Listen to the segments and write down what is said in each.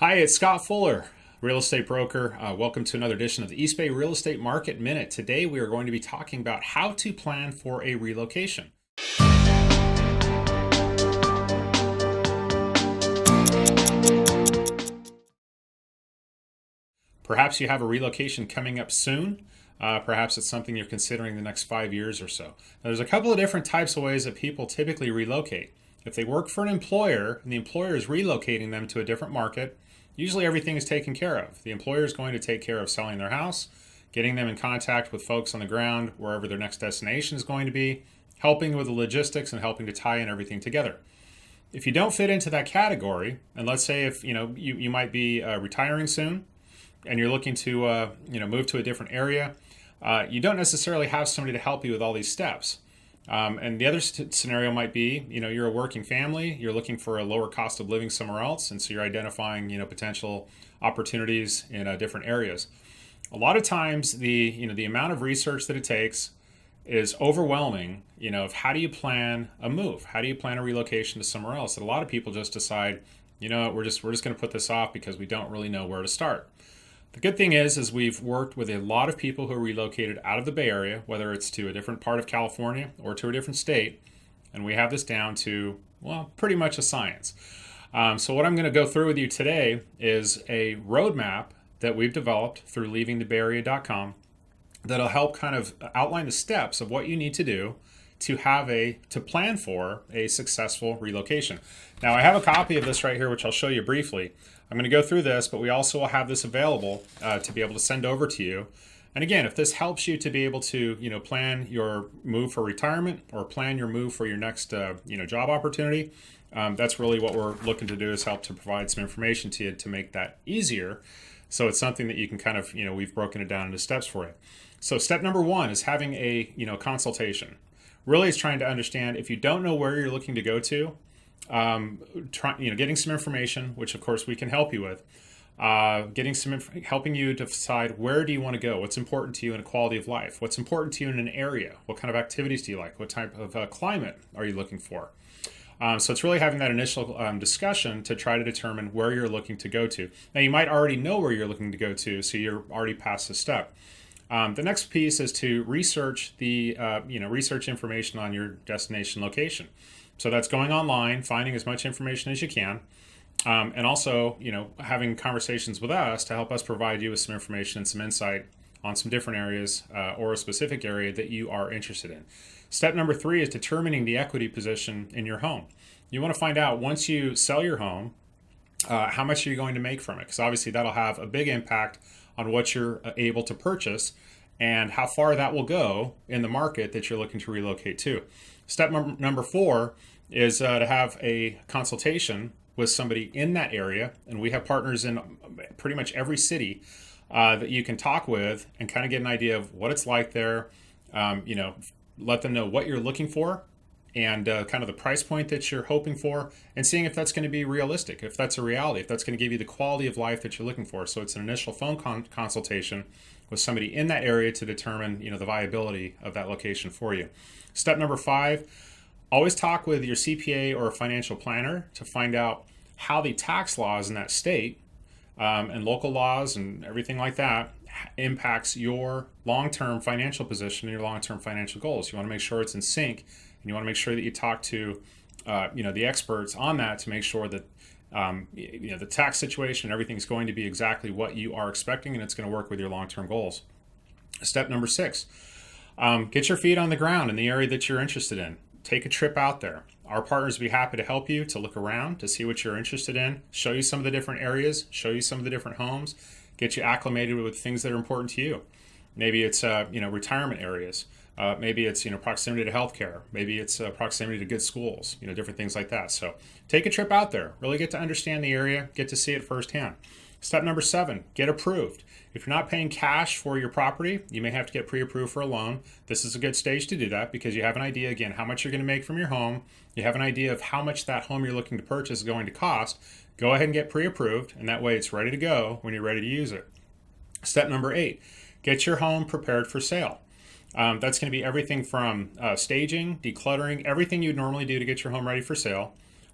Hi, it's Scott Fuller, real estate broker. Welcome to another edition of the East Bay Real Estate Market Minute. Today we are going to be talking about how to plan for a relocation. Perhaps you have a relocation coming up soon. Perhaps it's something you're considering the next 5 years or so. Now, there's a couple of different types of ways that people typically relocate. If they work for an employer and the employer is relocating them to a different market, usually everything is taken care of. The employer is going to take care of selling their house, getting them in contact with folks on the ground wherever their next destination is going to be, helping with the logistics and helping to tie in everything together. If you don't fit into that category, and let's say if you might be retiring soon, and you're looking to move to a different area, you don't necessarily have somebody to help you with all these steps. And the other scenario might be, you're a working family, you're looking for a lower cost of living somewhere else, and so you're identifying, potential opportunities in different areas. A lot of times, the amount of research that it takes is overwhelming. Of how do you plan a move? How do you plan a relocation to somewhere else? And a lot of people just decide, we're just going to put this off because we don't really know where to start. The good thing is we've worked with a lot of people who are relocated out of the Bay Area, whether it's to a different part of California or to a different state, and we have this down to, pretty much a science. So what I'm going to go through with you today is a roadmap that we've developed through leavingthebayarea.com that'll help kind of outline the steps of what you need to do to plan for a successful relocation. Now, I have a copy of this right here, which I'll show you briefly. I'm going to go through this, but we also will have this available to be able to send over to you. And again, if this helps you to be able to, plan your move for retirement or plan your move for your next, job opportunity, that's really what we're looking to do, is help to provide some information to you to make that easier. So it's something that you can kind of, we've broken it down into steps for you. So step number one is having a, consultation. Really is trying to understand, if you don't know where you're looking to go to, getting some information, which of course we can help you with, helping you to decide, where do you want to go, what's important to you in a quality of life, what's important to you in an area, what kind of activities do you like, what type of climate are you looking for. So it's really having that initial discussion to try to determine where you're looking to go to. Now, you might already know where you're looking to go to, so you're already past this step. The next piece is to research research information on your destination location. So that's going online, finding as much information as you can, and also, having conversations with us to help us provide you with some information and some insight on some different areas or a specific area that you are interested in. Step number 3 is determining the equity position in your home. You want to find out, once you sell your home, how much are you going to make from it? Because obviously that'll have a big impact on what you're able to purchase and how far that will go in the market that you're looking to relocate to. Step number 4 is to have a consultation with somebody in that area. And we have partners in pretty much every city that you can talk with and kind of get an idea of what it's like there. Let them know what you're looking for and kind of the price point that you're hoping for, and seeing if that's going to be realistic, if that's a reality, if that's going to give you the quality of life that you're looking for. So it's an initial phone consultation with somebody in that area to determine, the viability of that location for you. Step number 5, always talk with your CPA or a financial planner to find out how the tax laws in that state and local laws and everything like that impacts your long-term financial position and your long-term financial goals. You want to make sure it's in sync, and you want to make sure that you talk to the experts on that to make sure that the tax situation and everything is going to be exactly what you are expecting, and it's going to work with your long-term goals. Step number 6, get your feet on the ground in the area that you're interested in. Take a trip out there. Our partners will be happy to help you to look around, to see what you're interested in, show you some of the different areas, show you some of the different homes, get you acclimated with things that are important to you. Maybe it's retirement areas. Maybe it's proximity to healthcare. Maybe it's proximity to good schools. Different things like that. So take a trip out there. Really get to understand the area. Get to see it firsthand. Step number 7, get approved. If you're not paying cash for your property, you may have to get pre-approved for a loan. This is a good stage to do that because you have an idea, again, how much you're going to make from your home. You have an idea of how much that home you're looking to purchase is going to cost. Go ahead and get pre-approved, and that way it's ready to go when you're ready to use it. Step number 8, get your home prepared for sale. That's going to be everything from staging, decluttering, everything you'd normally do to get your home ready for sale.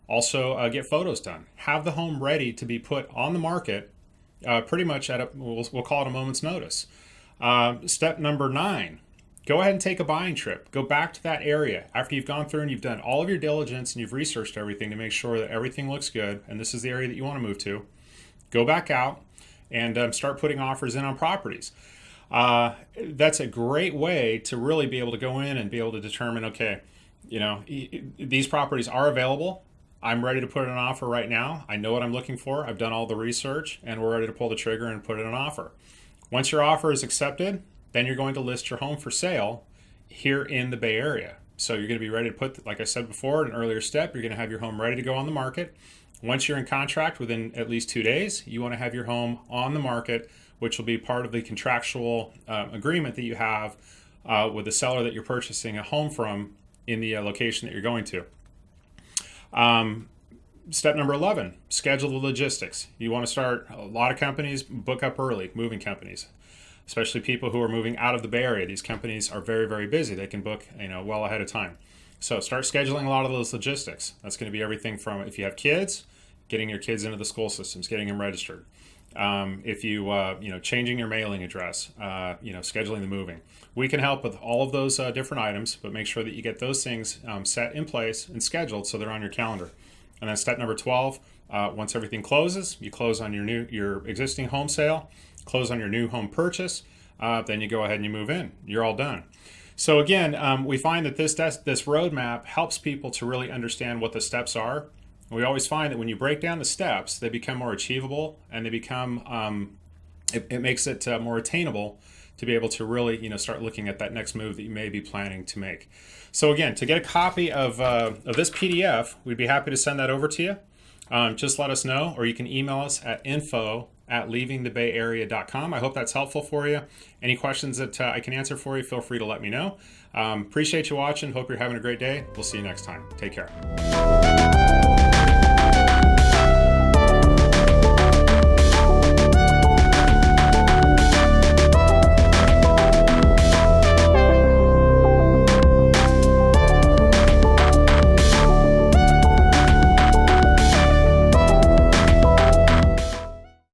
Also, get photos done. Have the home ready to be put on the market pretty much at we'll call it a moment's notice. Step number 9, go ahead and take a buying trip. Go back to that area after you've gone through and you've done all of your diligence and you've researched everything to make sure that everything looks good and this is the area that you want to move to. Go back out and start putting offers in on properties. That's a great way to really be able to go in and be able to determine, okay, these properties are available. I'm ready to put in an offer right now. I know what I'm looking for. I've done all the research and we're ready to pull the trigger and put in an offer. Once your offer is accepted, then you're going to list your home for sale here in the Bay Area. So you're going to be ready to put, like I said before, an earlier step, you're going to have your home ready to go on the market. Once you're in contract within at least 2 days, you want to have your home on the market, which will be part of the contractual agreement that you have with the seller that you're purchasing a home from in the location that you're going to. Step number 11, schedule the logistics. You want to start, a lot of companies book up early, moving companies, especially people who are moving out of the Bay Area. These companies are very, very busy. They can book, well ahead of time. So start scheduling a lot of those logistics. That's going to be everything from, if you have kids, getting your kids into the school systems, getting them registered. If you, changing your mailing address, scheduling the moving. We can help with all of those different items, but make sure that you get those things set in place and scheduled so they're on your calendar. And then step number 12, once everything closes, you close on your existing home sale, close on your new home purchase, then you go ahead and you move in. You're all done. So again, we find that this roadmap helps people to really understand what the steps are. We always find that when you break down the steps, they become more achievable and they become, it makes it more attainable to be able to really, start looking at that next move that you may be planning to make. So again, to get a copy of this PDF, we'd be happy to send that over to you. Just let us know, or you can email us at info@leavingthebayarea.com. I hope that's helpful for you. Any questions that I can answer for you, feel free to let me know. Appreciate you watching. Hope you're having a great day. We'll see you next time. Take care.